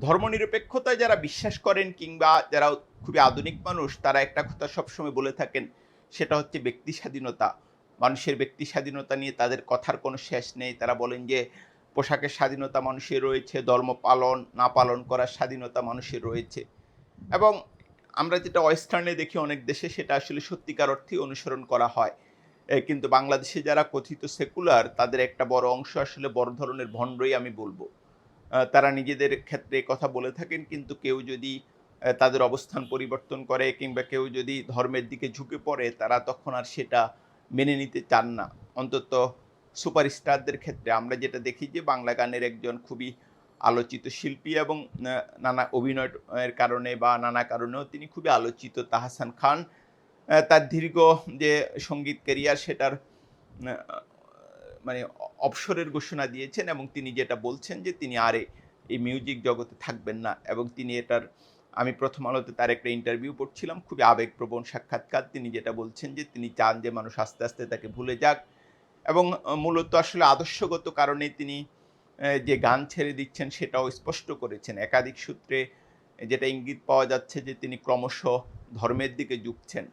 ধর্মনিরপেক্ষতায় যারা বিশ্বাস করেন কিংবা যারা খুবই আধুনিক মানুষ তারা একটা কথা সবসময় বলে থাকেন, সেটা হচ্ছে ব্যক্তি স্বাধীনতা। মানুষের ব্যক্তি স্বাধীনতা নিয়ে তাদের কথার কোনো শেষ নেই। তারা বলেন যে পোশাকের স্বাধীনতা মানুষের রয়েছে, ধর্ম পালন না পালন করার স্বাধীনতা মানুষের রয়েছে। এবং আমরা যেটা ওয়েস্টার্নে দেখি অনেক দেশে সেটা আসলে সত্যিকার অর্থেই অনুসরণ করা হয়। কিন্তু বাংলাদেশে যারা কথিত সেকুলার তাদের একটা বড় অংশ আসলে বড় ধরনের ভণ্ডই আমি বলব। তারা নিজেদের ক্ষেত্রে কথা বলে থাকেন, কিন্তু কেউ যদি তাদের অবস্থান পরিবর্তন করে কিংবা কেউ যদি ধর্মের দিকে ঝুঁকে পড়ে তারা তখন আর সেটা মেনে নিতে চান না। অন্তত সুপারস্টারদের ক্ষেত্রে আমরা যেটা দেখি যে বাংলা গানের একজন খুবই আলোচিত শিল্পী এবং নানা অভিনয়ের কারণে বা নানা কারণেও তিনি খুবই আলোচিত তাহসান খান। তার দীর্ঘ যে সঙ্গীত ক্যারিয়ার সেটার আ মানে অবসরের ঘোষণা দিয়েছেন এবং তিনি যেটা বলছেন যে তিনি আর এই মিউজিক জগতে থাকবেন না এবং তিনি এটার আমি প্রথম আলোতে তার একটা ইন্টারভিউ পড়ছিলাম, খুবই আবেগপ্রবণ সাক্ষাৎকার। তিনি যেটা বলছেন যে তিনি চান যে মানুষ আস্তে, আস্তে তাকে ভুলে যাক এবং মূলত আসলে আদর্শগত কারণেই তিনি যে গান ছেড়ে দিচ্ছেন সেটাও স্পষ্ট করেছেন। একাধিক সূত্রে যেটা ইঙ্গিত পাওয়া যাচ্ছে যে তিনি ক্রমশ ধর্মের দিকে ঝুঁকছেন।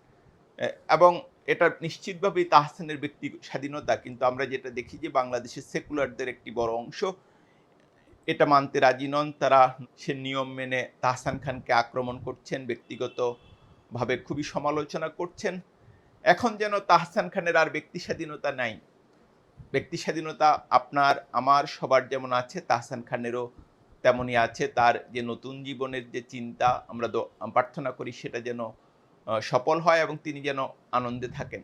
এ এবং এটা নিশ্চিতভাবেই তাহসানের ব্যক্তি স্বাধীনতা। কিন্তু আমরা যেটা দেখি যে বাংলাদেশের সেকুলারদের একটি বড় অংশ এটা মানতে রাজি নন। তারা সে নিয়ম মেনে তাহসান খানকে আক্রমণ করছেন, ব্যক্তিগতভাবে খুবই সমালোচনা করছেন। এখন যেন তাহসান খানের আর ব্যক্তি স্বাধীনতা নাই। ব্যক্তি স্বাধীনতা আপনার, আমার সবার যেমন আছে তাহসান খানেরও তেমনই আছে। তার যে নতুন জীবনের যে চিন্তা আমরা প্রার্থনা করি সেটা যেন সফল হয় এবং তিনি যেন আনন্দে থাকেন।